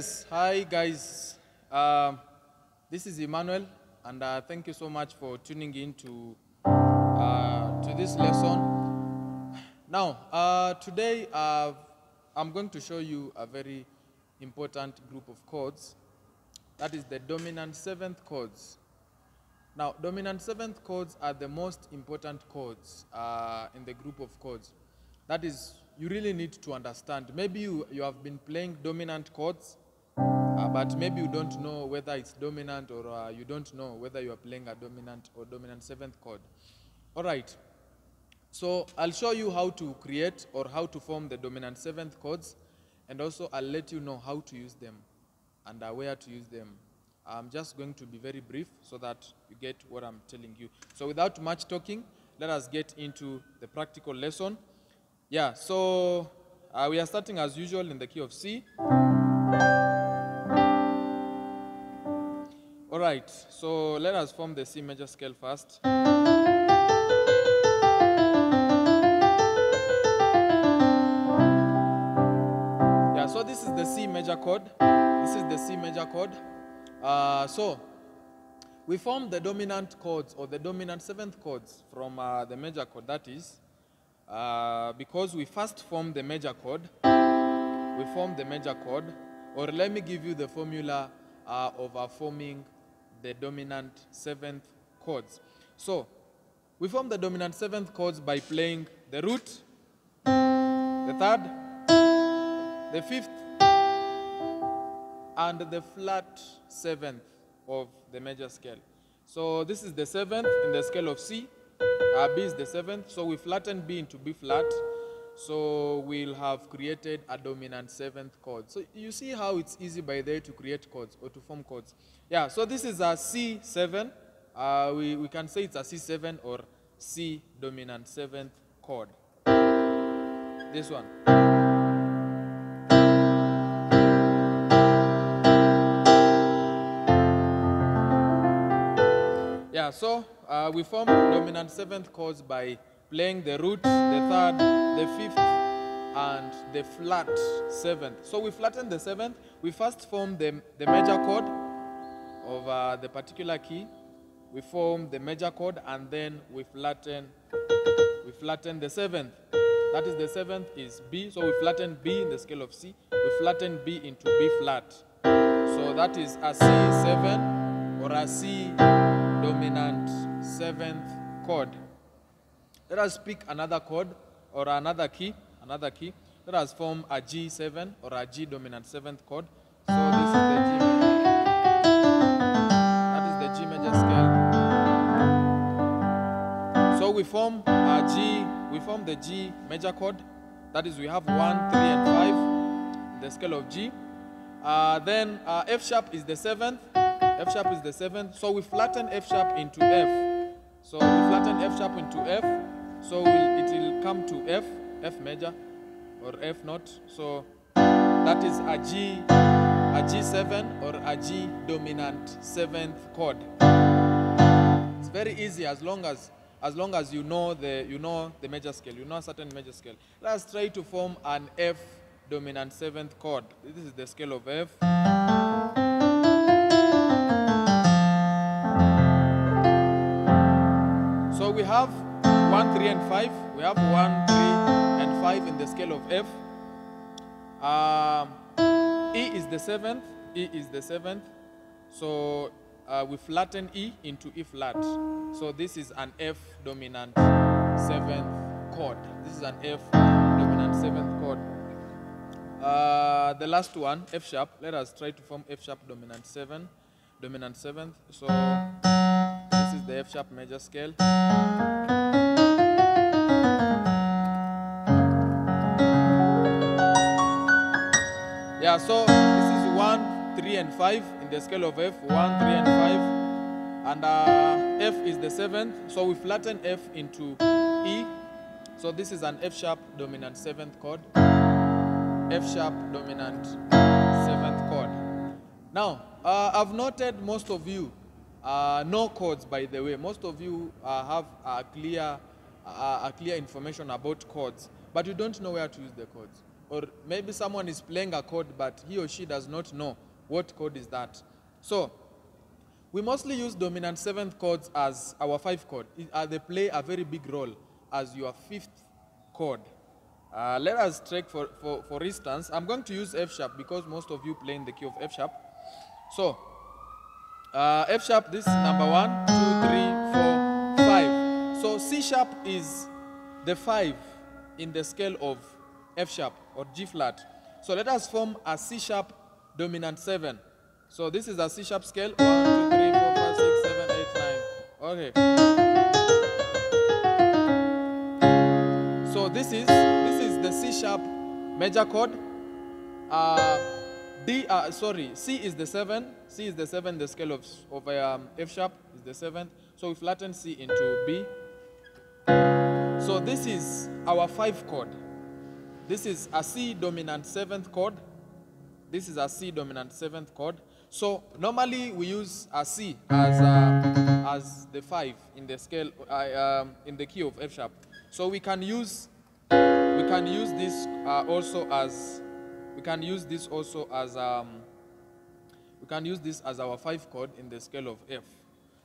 Yes, hi guys. This is Emmanuel, and thank you so much for tuning in to this lesson. Now, today I'm going to show you a very important group of chords. That is the dominant seventh chords. Now, dominant seventh chords are the most important chords in the group of chords. That is, you really need to understand. Maybe you have been playing dominant chords, but maybe you don't know whether it's dominant or you don't know whether you are playing a dominant or dominant seventh chord. All right. So I'll show you how to create or how to form the dominant seventh chords, and also I'll let you know how to use them and where to use them. I'm just going to be very brief so that you get what I'm telling you. So without much talking, let us get into the practical lesson. Yeah, so we are starting as usual in the key of C. All right, so let us form the C major scale first. Yeah, so this is the C major chord. This is the C major chord. So we form the dominant chords or the dominant seventh chords from the major chord. That is, because we first form the major chord, we form the major chord, or let me give you the formula of forming the dominant seventh chords. So we form the dominant seventh chords by playing the root, the third, the fifth, and the flat seventh of the major scale. So this is the seventh in the scale of C. B is the seventh, so we flatten B into B flat. So we'll have created a dominant seventh chord. So you see how it's easy by there to create chords or to form chords. Yeah, so this is a C7. We can say it's a C7 or C dominant seventh chord. This one. Yeah, so we form dominant seventh chords by playing the root, the third, the fifth, and the flat seventh. So we flatten the seventh. We first form the major chord of the particular key. We form the major chord, and then we flatten the seventh. That is, the seventh is B. So we flatten B in the scale of C. We flatten B into B flat. So that is a C7 or a C dominant seventh chord. Let us pick another chord or another key. Let us form a G7 or a G dominant seventh chord. So this is the G major. That is the G major scale. So we form the G major chord. That is, we have 1, 3, and 5 in the scale of G. Then F sharp is the seventh. F sharp is the seventh. So we flatten F sharp into F. So we flatten F sharp into F. So it will come to F major or F naught. So that is a G7 or a G dominant seventh chord. It's very easy as long as you know the major scale, you know a certain major scale. Let's try to form an F dominant seventh chord. This is the scale of F. So we have 1, 3, and 5. We have 1, 3, and 5 in the scale of F. E is the seventh. E is the seventh. So we flatten E into E flat. So this is an F dominant seventh chord. This is an F dominant seventh chord. The last one, F sharp. Let us try to form F sharp dominant seventh. So this is the F sharp major scale. Yeah, so this is 1, 3, and 5 in the scale of F. 1, 3, and 5. And F is the seventh. So we flatten F into E. So this is an F sharp dominant seventh chord. F sharp dominant seventh chord. Now, I've noted most of you know chords, by the way. Most of you have clear information about chords, but you don't know where to use the chords. or maybe someone is playing a chord, but he or she does not know what chord is that. So we mostly use dominant seventh chords as our 5 chord. They play a very big role as your 5th chord. Let us take for instance, I'm going to use F sharp because most of you play in the key of F sharp. So F sharp, this is number 1, 2, 3, 4, 5. So C sharp is the 5 in the scale of F sharp or G flat. So let us form a C sharp dominant 7. So this is a C sharp scale. 1, 2, 3, 4, 5, 6, 7, 8, 9. Okay. So this is the C sharp major chord. C is the 7. C is the 7. The scale of F sharp is the 7th. So we flatten C into B. So this is our 5 chord. This is a C dominant 7th chord. This is a C dominant 7th chord. So normally we use a C as the 5 in the scale in the key of F sharp. So we can use this also as our 5 chord in the scale of F,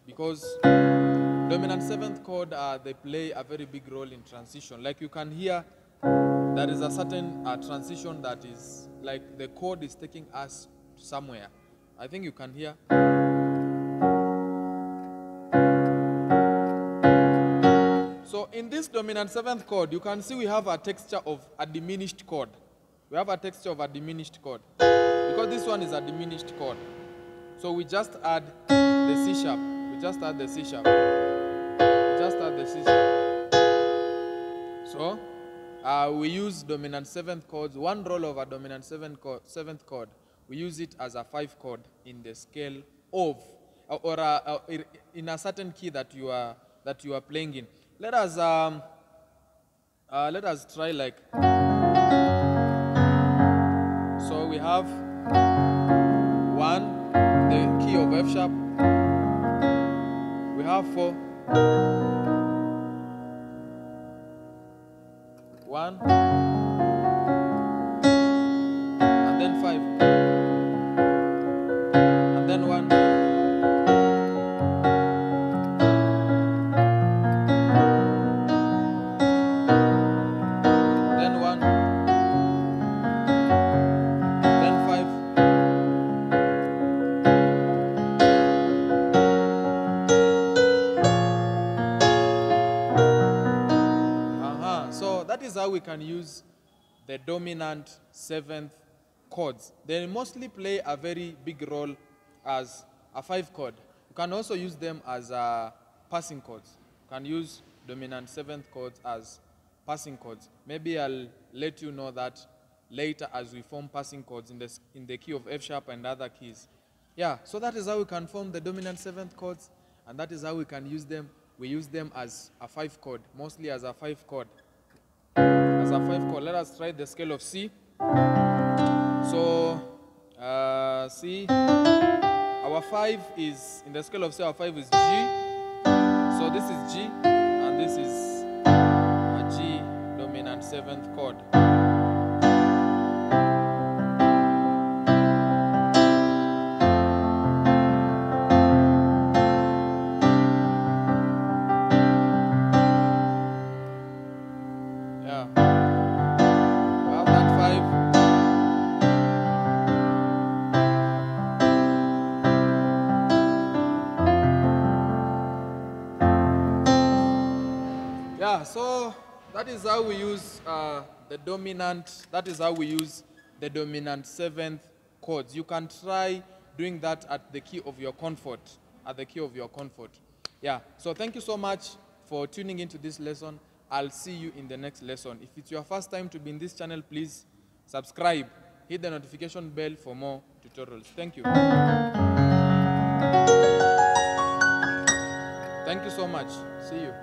because dominant 7th chord they play a very big role in transition. Like you can hear, there is a certain transition that is like the chord is taking us somewhere. I think you can hear. So in this dominant 7th chord, you can see we have a texture of a diminished chord. We have a texture of a diminished chord because this one is a diminished chord. So we just add the C sharp. We just add the C sharp. So we use dominant 7th chords. One role of a dominant 7th chord, we use it as a 5 chord in the scale of, or in a certain key that you are playing in. Let us try like. So we have 1, the key of F sharp. We have 4. 1, and then 5, and then 1, then 1, then 5, So that is how we can use the dominant 7th chords. They mostly play a very big role as a 5 chord. You can also use them as passing chords. You can use dominant 7th chords as passing chords. Maybe I'll let you know that later as we form passing chords in the key of F sharp and other keys. Yeah, so that is how we can form the dominant 7th chords, and that is how we can use them. We use them as a 5 chord, mostly as a 5 chord. As a 5 chord, let us try the scale of C. So C, our 5 is, in the scale of C, our 5 is G. So this is G, and this is a G dominant 7th chord. Yeah. We have that 5. Yeah, so that is how we use the dominant 7th chords. You can try doing that at the key of your comfort, Yeah, so thank you so much for tuning into this lesson. I'll see you in the next lesson. If it's your first time to be in this channel, please subscribe. Hit the notification bell for more tutorials. Thank you. Thank you so much. See you.